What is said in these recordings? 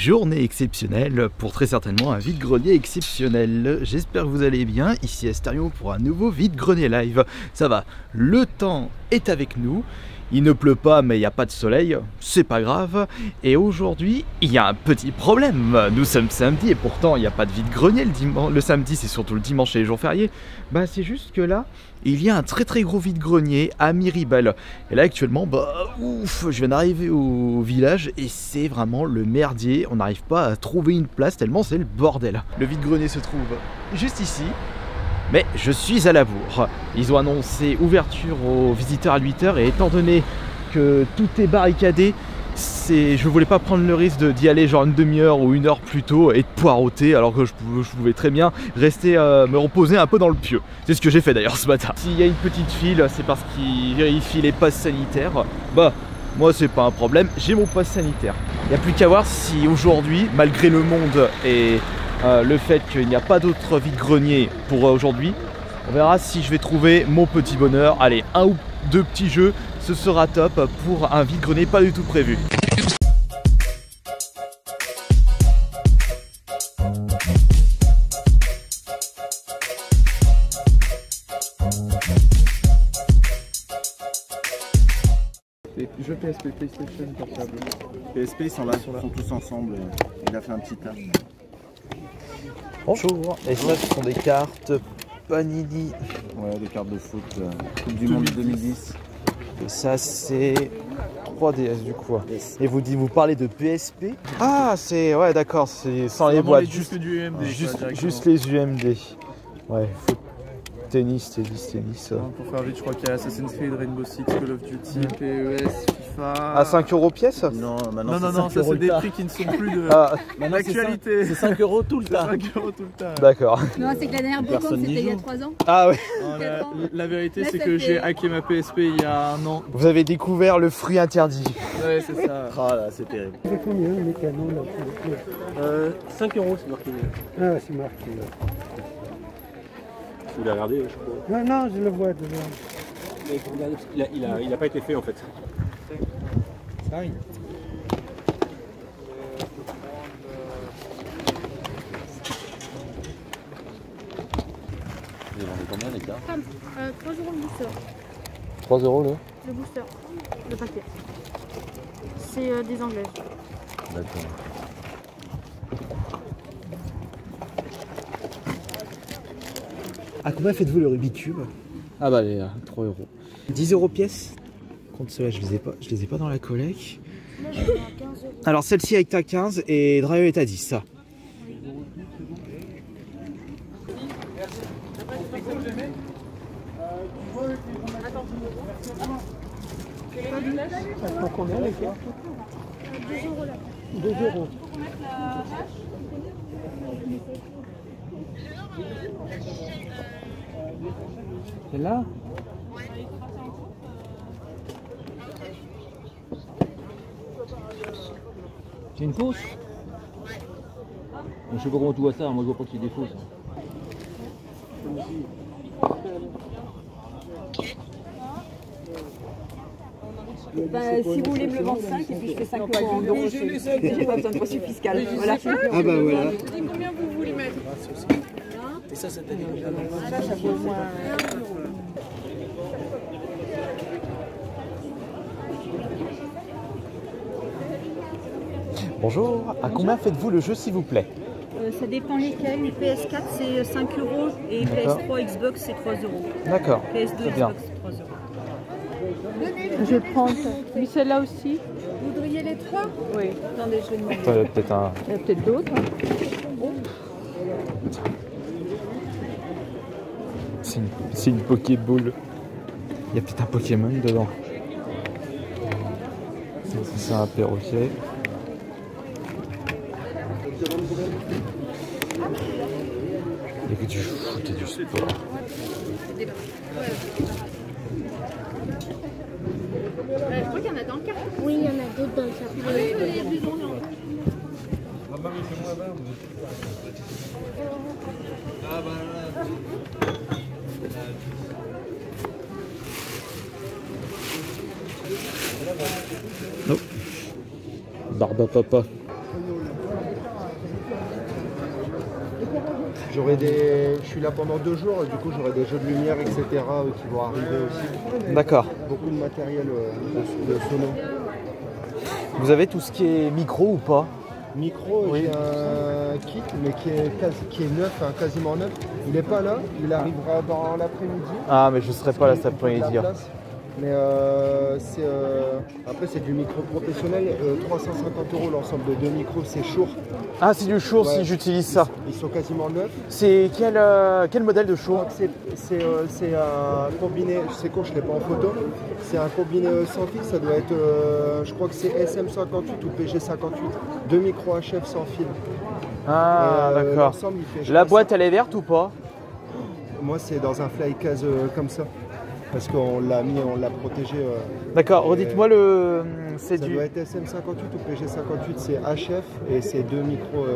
journée exceptionnelle pour très certainement un vide-grenier exceptionnel. J'espère que vous allez bien, ici Asterion pour un nouveau vide-grenier live. Ça va, le temps est avec nous. Il ne pleut pas mais il n'y a pas de soleil, c'est pas grave. Et aujourd'hui, il y a un petit problème. Nous sommes samedi et pourtant il n'y a pas de vide-grenier le samedi, c'est surtout le dimanche et les jours fériés. Bah c'est juste que là, il y a un très gros vide-grenier à Miribel. Et là actuellement, ouf, je viens d'arriver au village et c'est vraiment le merdier. On n'arrive pas à trouver une place tellement c'est le bordel. Le vide-grenier se trouve juste ici. Mais je suis à la bourre. Ils ont annoncé ouverture aux visiteurs à 8 h et étant donné que tout est barricadé, je voulais pas prendre le risque d'y aller genre une demi-heure ou une heure plus tôt et de poireauter alors que je pouvais très bien rester me reposer un peu dans le pieu. C'est ce que j'ai fait d'ailleurs ce matin. S'il y a une petite file, c'est parce qu'ils vérifient les passes sanitaires. Bah, moi c'est pas un problème, j'ai mon passe sanitaire. Il n'y a plus qu'à voir si aujourd'hui, malgré le monde et le fait qu'il n'y a pas d'autres vide-grenier pour aujourd'hui, on verra si je vais trouver mon petit bonheur. Allez, un ou deux petits jeux, ce sera top pour un vide-grenier pas du tout prévu. Jeux PSP, PlayStation, portable. PSP, ils sont là, ils sont tous ensemble. Il a fait un petit tas. Bonjour, et ça ce sont des cartes Panini. Ouais, des cartes de foot, Coupe du Monde 2010. Et ça c'est 3DS du coup. Et vous parlez de PSP? Ah c'est, ouais d'accord, c'est sans les boîtes, juste du UMD, juste les UMD. Ouais, foot, tennis. Pour faire vite, je crois qu'il y a Assassin's Creed, Rainbow Six, Call of Duty, PES, FIFA. À 5 € pièce? Non, maintenant non, ça c'est des prix qui ne sont plus d'actualité. C'est 5 € tout le temps. 5 € tout le temps. D'accord. Non, c'est que la dernière brocante c'était il y a 3 ans. Ah ouais. La vérité c'est que j'ai hacké ma PSP il y a 1 an. Vous avez découvert le fruit interdit. Ouais, c'est ça. Ah là, c'est terrible. C'est combien les canons là? 5 € c'est marqué. Ah, c'est marqué là. Vous l'avez regardé, je crois. Non, je le vois déjà. Mais il faut regarder parce qu'il n'a pas été fait en fait. Ça arrive. Vous vendez combien les cartes? 3 € le booster. 3 € Le booster, le paquet. C'est des anglaises. D'accord. À combien faites-vous le Rubik's Cube? Ah bah les 3 €. 10 € pièce. Contre cela, je les ai pas dans la collecte. Moi je vais à 15 €. Alors celle-ci est à 15 et Drive est à 10, ça. Ça prend combien les cartes? 2 € là. 2 €. C'est là? C'est une fausse? Je sais pas comment tu vois ça, moi je vois pas que c'est des fausses. Bah, si vous voulez me le vendre 5 et puis je fais 5 euros en euros, j'ai pas besoin de reçu fiscal. Voilà. Ah bah voilà. Combien vous voulez mettre? Et ça t'a dit déjà? Ça vaut au moins 1 €. Bonjour, à combien faites-vous le jeu s'il vous plaît? Ça dépend lesquels. PS4 c'est 5 € et PS3 Xbox c'est 3 €. D'accord, PS2 très bien. Xbox c'est 3 €. Je prends. Oui, celle-là aussi. Vous voudriez les 3? Oui, attendez, je vais demander. Peut-être un... Il y a peut-être d'autres. C'est une Pokéball. Il y a peut-être un Pokémon dedans. C'est un perroquet. Il y a que du foot et du sport. Je crois qu'il y en a dans le carton. Oui, il y en a d'autres dans le carton. Non. Barba papa. Je suis là pendant 2 jours, et du coup j'aurai des jeux de lumière, etc. qui vont arriver aussi. D'accord. Beaucoup de matériel de sono. Vous avez tout ce qui est micro ou pas? Micro, Oui. j'ai un kit, mais qui est neuf, hein, quasiment neuf. Il n'est pas là, il arrivera dans l'après-midi. Ah, mais je serai pas là cet après-midi. Mais après c'est du micro professionnel, 350 € l'ensemble de 2 micros, c'est Shure. Ah, c'est du Shure Ouais. si j'utilise ça. Ils sont quasiment neufs. C'est quel modèle de Je Shure? crois que c'est un combiné, je sais quoi, je ne l'ai pas en photo. C'est un combiné sans fil, ça doit être, je crois que c'est SM58 ou PG58. 2 micros HF sans fil. Ah, Et, d'accord. l'ensemble, il fait, je La pense, boîte, elle est verte ou pas? moi c'est dans un fly case comme ça. Parce qu'on l'a mis, on l'a protégé. D'accord, redites-moi le. C'est Ça du. doit être SM58 ou PG58, c'est HF et c'est 2 micros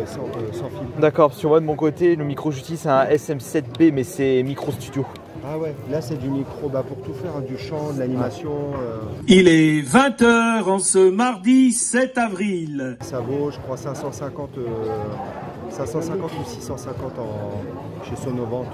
sans fil. D'accord, parce que moi de mon côté, le micro que j'utilise c'est un SM7B, mais c'est micro studio. Ah ouais, là c'est du micro pour tout faire, hein, du chant, de l'animation. Il est 20 h en ce mardi 7 avril. Ça vaut, je crois, 550 ou 650 chez Sonovant.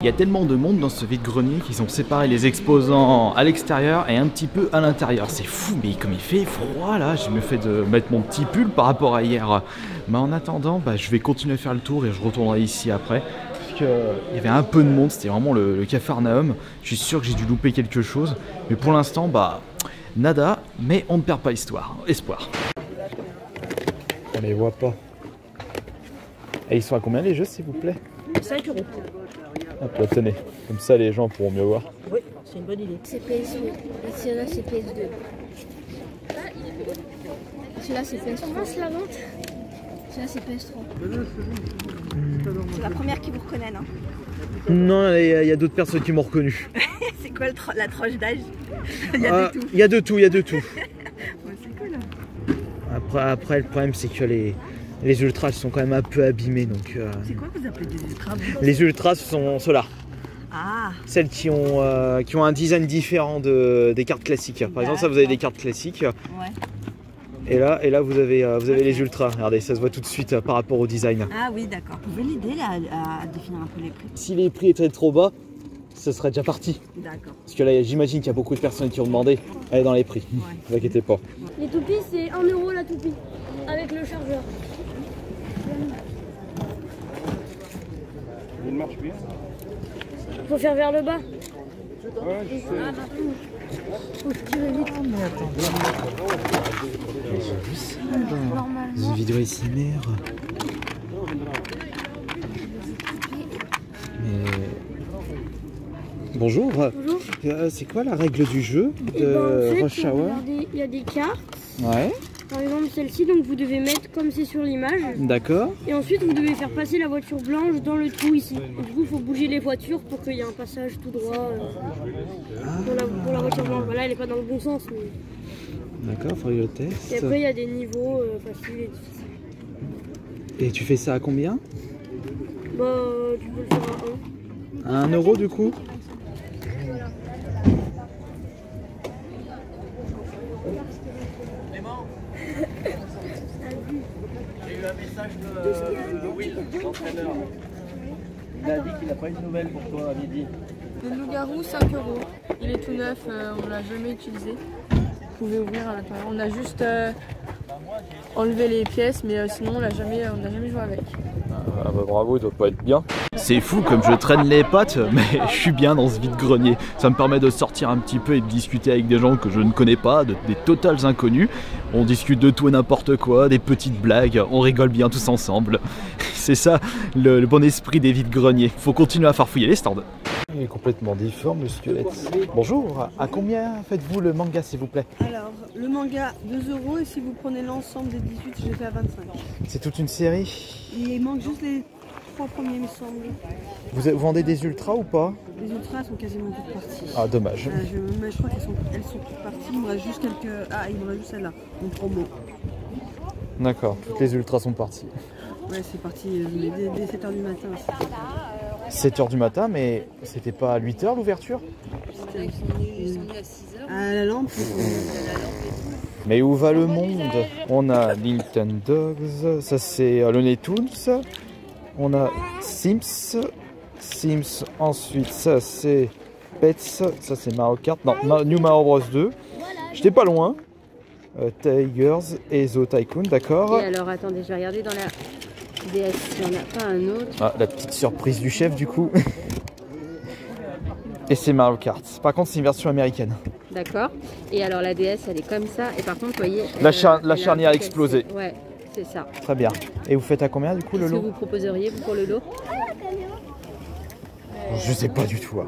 Il y a tellement de monde dans ce vide-grenier qu'ils ont séparé les exposants à l'extérieur et un petit peu à l'intérieur. C'est fou, mais comme il fait froid là, j'ai mieux fait de mettre mon petit pull par rapport à hier. Mais en attendant, je vais continuer à faire le tour et je retournerai ici après. Parce qu'il y avait un peu de monde, c'était vraiment le Capharnaüm. Je suis sûr que j'ai dû louper quelque chose. Mais pour l'instant, nada, mais on ne perd pas espoir. On les voit pas. Et ils sont à combien les jeux, s'il vous plaît? 5 €. Hop là, tenez, comme ça les gens pourront mieux voir. Oui, c'est une bonne idée. C'est PS2. Et celui-là, c'est PS2. Celui-là, c'est PS3. Comment se la vente? Celui-là, c'est PS3. C'est la première qui vous reconnaît, non? Non, il y a d'autres personnes qui m'ont reconnu. C'est quoi la tranche d'âge? Il y a de tout. Il y a de tout, il y a de tout. Ouais, c'est cool. Après, le problème, c'est que les ultras sont quand même un peu abîmés. Donc, C'est quoi que vous appelez des ultras? les ultras, ce sont ceux-là. Ah, Celles qui ont un design différent des cartes classiques. Par exemple, ça, vous avez des cartes classiques. ouais. Et là vous avez les ultras. Regardez, ça se voit tout de suite par rapport au design. Ah oui, d'accord. Vous pouvez l'aider à définir un peu les prix? Si les prix étaient trop bas, ce serait déjà parti. D'accord. Parce que là, j'imagine qu'il y a beaucoup de personnes qui ont demandé. Elle est dans les prix. Ne vous inquiétez pas. Les toupies, c'est 1 € la toupie. Avec le chargeur. Il marche bien. Faut faire vers le bas. Ouais, je sais. Faut tirer vite. Une vidéo SMR. Mais... Bonjour. Bonjour. C'est quoi la règle du jeu Et de en fait, Rush Hour? regardez, il y a des cartes. Ouais, Par exemple celle-ci, donc vous devez mettre comme c'est sur l'image. d'accord. Et ensuite vous devez faire passer la voiture blanche dans le trou ici. Et du coup il faut bouger les voitures pour qu'il y ait un passage tout droit pour la voiture blanche. Voilà, elle n'est pas dans le bon sens. Mais... D'accord, faudrait que je teste. Et après il y a des niveaux faciles et difficiles. Et tu fais ça à combien? Tu peux le faire à 1. À 1 € du coup? J'ai eu un message de Will, l'entraîneur. Il a dit qu'il n'a pas une nouvelle pour toi à midi. Le loup-garou, 5 €. Il est tout neuf, on l'a jamais utilisé. Vous pouvez ouvrir à l'intérieur. On a juste enlevé les pièces, mais sinon on n'a jamais joué avec. Ah bravo, il doit pas être bien. C'est fou comme je traîne les pattes, mais je suis bien dans ce vide-grenier. Ça me permet de sortir un petit peu et de discuter avec des gens que je ne connais pas, des totales inconnus. On discute de tout et n'importe quoi, des petites blagues, on rigole bien tous ensemble. C'est ça le bon esprit des vide-greniers. Faut continuer à farfouiller les stands. Il est complètement difforme le squelette. Bonjour, à combien faites-vous le manga s'il vous plaît? Alors, le manga 2 € et si vous prenez l'ensemble des 18, je l'ai fait à 25. C'est toute une série. Il manque juste les 3 premiers, il me semble. Vous vendez des ultras ou pas? Les ultras sont quasiment toutes parties. Ah dommage. Mais je crois qu'elles sont toutes parties. Il me reste juste quelques... Ah, il me reste juste celle-là, en promo. D'accord, toutes les ultras sont parties. Ouais, c'est parti dès 7h du matin. 7h du matin, mais c'était pas à 8h l'ouverture? C'était à la lampe. Mais où va le monde? On a Nintendo Dogs, ça c'est Looney Tunes. On a Sims. Sims, ensuite ça c'est Pets, ça c'est Mario Kart, non, New Mario Bros 2. J'étais pas loin. Tigers et Zo Tycoon, d'accord. Et alors attendez, je vais regarder dans la DS s'il n'y en a pas un autre. Ah, la petite surprise du chef du coup. Et c'est Mario Kart. Par contre c'est une version américaine. D'accord. Et alors la DS elle est comme ça. Et par contre vous voyez... La charnière a explosé. Ouais, c'est ça. Très bien. Et vous faites à combien du coup le lot? Qu'est-ce que vous proposeriez vous pour le lot? Je sais pas du tout.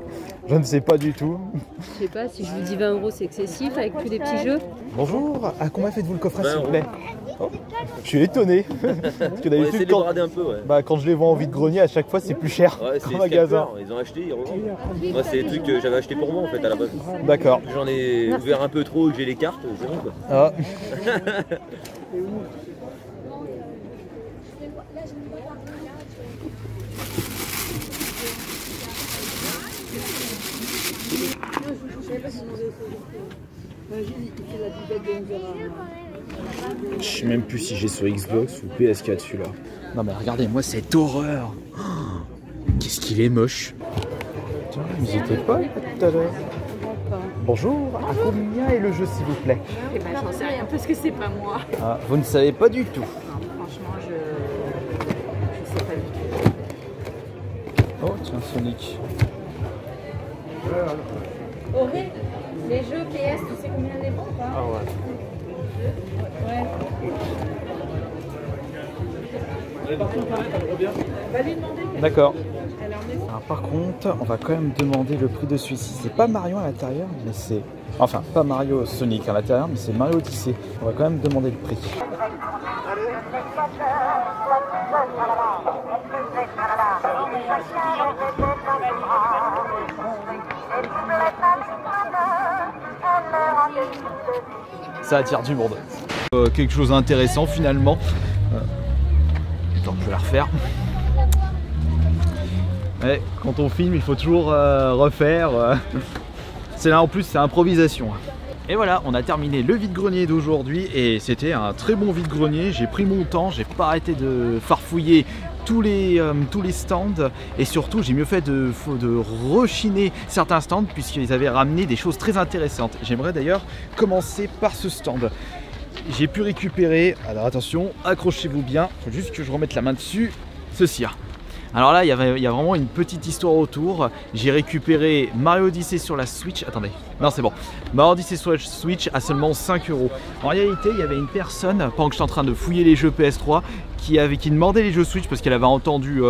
Je ne sais pas du tout. Je sais pas, si je vous dis 20 € c'est excessif avec tous les petits jeux. Bonjour, à combien faites-vous le coffret s'il vous plaît? Oh, je suis étonné. Parce que d'habitude, quand je les vends en vide-grenier, à chaque fois c'est plus cher qu'en magasin. Ils ont acheté, ils revendent. Moi, c'est des trucs que j'avais acheté pour moi en fait à la base. D'accord. J'en ai ouvert un peu trop, j'ai les cartes, c'est bon quoi. Ah. Je sais même plus si j'ai sur Xbox ou PS4 celui-là. Non mais regardez-moi cette horreur. Qu'est-ce qu'il est moche. Tiens, ils étaient pas tout à l'heure. Bonjour, à combien est le jeu s'il vous plaît? Eh ben j'en sais rien parce que c'est pas moi. Ah, vous ne savez pas du tout. Non, franchement je sais pas du tout. Oh tiens, Sonic. Auré, les jeux PS, tu sais combien les vend ou pas? Ah ouais. Ouais. D'accord. Alors par contre, on va quand même demander le prix de celui-ci. C'est pas Mario à l'intérieur, mais c'est... Enfin, pas Mario Sonic à l'intérieur, mais c'est Mario Odyssey. On va quand même demander le prix. Ça attire du monde. Quelque chose d'intéressant finalement. Attends, je vais la refaire. Ouais, quand on filme, il faut toujours refaire. C'est là en plus, c'est improvisation. Et voilà, on a terminé le vide-grenier d'aujourd'hui et c'était un très bon vide-grenier. J'ai pris mon temps, j'ai pas arrêté de farfouiller tous les stands et surtout j'ai mieux fait de rechiner certains stands puisqu'ils avaient ramené des choses très intéressantes. J'aimerais d'ailleurs commencer par ce stand. J'ai pu récupérer, alors attention, accrochez-vous bien, il faut juste que je remette la main dessus, ceci. Alors là, il y a vraiment une petite histoire autour. J'ai récupéré Mario Odyssey sur la Switch. Attendez, non c'est bon. Mario Odyssey sur la Switch à seulement 5 €. En réalité, il y avait une personne, pendant que j'étais en train de fouiller les jeux PS3, qui demandait les jeux Switch parce qu'elle avait entendu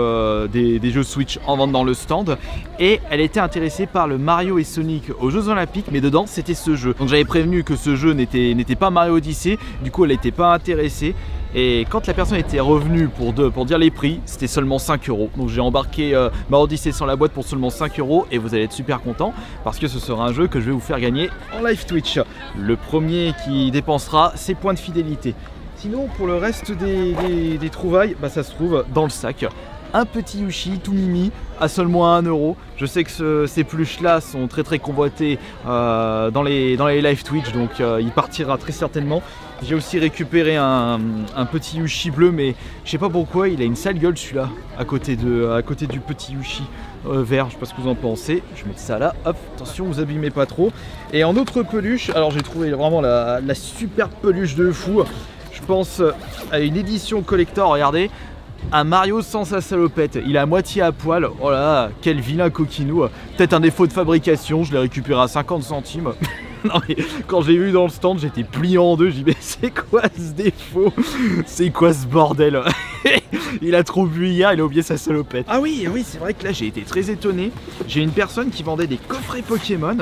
des jeux Switch en vente dans le stand. Et elle était intéressée par le Mario et Sonic aux Jeux Olympiques, mais dedans c'était ce jeu. Donc j'avais prévenu que ce jeu n'était pas Mario Odyssey, du coup elle n'était pas intéressée. Et quand la personne était revenue pour dire les prix, c'était seulement 5 €. Donc j'ai embarqué Mario Odyssey sur la boîte pour seulement 5 € et vous allez être super content parce que ce sera un jeu que je vais vous faire gagner en live Twitch. Le premier qui dépensera ses points de fidélité. Sinon pour le reste des trouvailles, bah, ça se trouve dans le sac. Un petit Yoshi tout mimi à seulement 1 €. Je sais que ces peluches là sont très convoitées dans les live Twitch, donc il partira très certainement. J'ai aussi récupéré un petit Yoshi bleu, mais je sais pas pourquoi il a une sale gueule celui-là à côté du petit Yoshi vert. Je sais pas ce que vous en pensez. Je mets ça là, hop, attention vous abîmez pas trop. Et en autre peluche, alors j'ai trouvé vraiment la super peluche de fou. Je pense à une édition collector, regardez. Un Mario sans sa salopette, il est à moitié à poil. Oh là, quel vilain coquinou. Peut-être un défaut de fabrication, je l'ai récupéré à 50 centimes. Non mais quand j'ai vu dans le stand, j'étais plié en deux. J'ai dit mais c'est quoi ce défaut? C'est quoi ce bordel? Il a trop bu hier, il a oublié sa salopette. Ah oui, c'est vrai que là j'ai été très étonné. J'ai une personne qui vendait des coffrets Pokémon.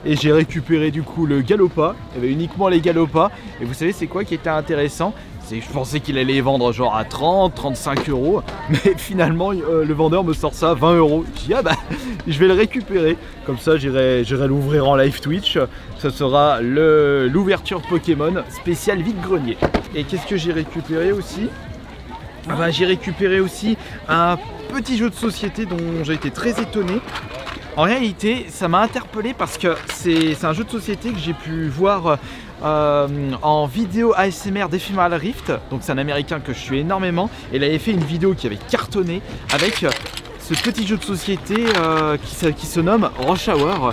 Et j'ai récupéré du coup le Galopa. Il y avait uniquement les Galopas. Et vous savez c'est quoi qui était intéressant? C'est que je pensais qu'il allait les vendre genre à 30-35 €. Mais finalement le vendeur me sort ça à 20 €. Je dis ah bah je vais le récupérer. Comme ça j'irai l'ouvrir en live Twitch. Ce sera l'ouverture Pokémon spécial vide-grenier. Et qu'est-ce que j'ai récupéré aussi? Ah bah, j'ai récupéré aussi un petit jeu de société dont j'ai été très étonné. En réalité, ça m'a interpellé parce que c'est un jeu de société que j'ai pu voir en vidéo ASMR d'Ephemeral Rift, donc c'est un américain que je suis énormément, et il avait fait une vidéo qui avait cartonné avec ce petit jeu de société qui se nomme Rush Hour.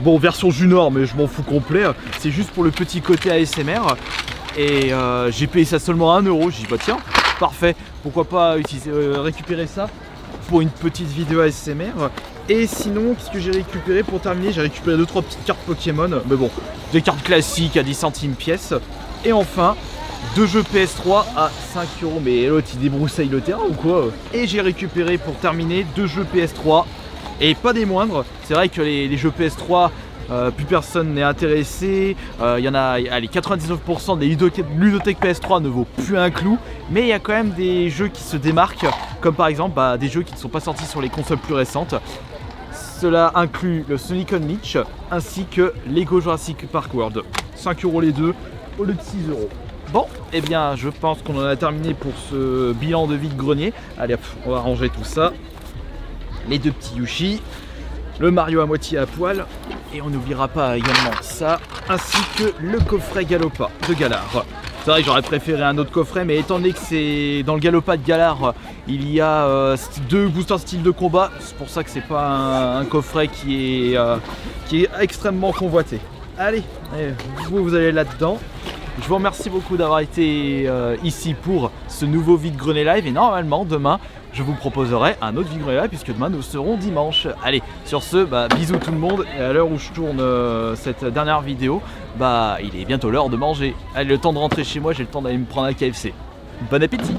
Bon, version junior, mais je m'en fous complet, c'est juste pour le petit côté ASMR, et j'ai payé ça seulement 1 €, j'ai dit bah tiens, parfait, pourquoi pas récupérer ça pour une petite vidéo ASMR. Et sinon, qu'est-ce que j'ai récupéré pour terminer? J'ai récupéré 2-3 petites cartes Pokémon, mais bon, des cartes classiques à 10 centimes pièce. Et enfin, 2 jeux PS3 à 5 €, mais l'autre il débroussaille le terrain ou quoi? Et j'ai récupéré pour terminer 2 jeux PS3, et pas des moindres. C'est vrai que les jeux PS3, plus personne n'est intéressé. Il y en a, allez, 99% des ludothèques PS3 ne vaut plus un clou, mais il y a quand même des jeux qui se démarquent, comme par exemple des jeux qui ne sont pas sortis sur les consoles plus récentes. Cela inclut le Sonic Unleashed ainsi que Lego Jurassic Park World. 5 € les deux au lieu de 6 €. Bon, eh bien je pense qu'on en a terminé pour ce bilan de vide-grenier. Allez hop, on va ranger tout ça. Les 2 petits Yoshi, le Mario à moitié à poil, et on n'oubliera pas également ça, ainsi que le coffret Galopa de Galar. C'est vrai que j'aurais préféré un autre coffret, mais étant donné que c'est dans le Galopa de Galar, il y a 2 boosters style de combat, c'est pour ça que c'est pas un coffret qui est extrêmement convoité. Allez, vous allez là-dedans. Je vous remercie beaucoup d'avoir été ici pour ce nouveau vide-grenier live, et normalement demain je vous proposerai un autre vide-grenier live, puisque demain nous serons dimanche. Allez, sur ce, bisous tout le monde, et à l'heure où je tourne cette dernière vidéo, il est bientôt l'heure de manger. Allez, le temps de rentrer chez moi, j'ai le temps d'aller me prendre un KFC. Bon appétit!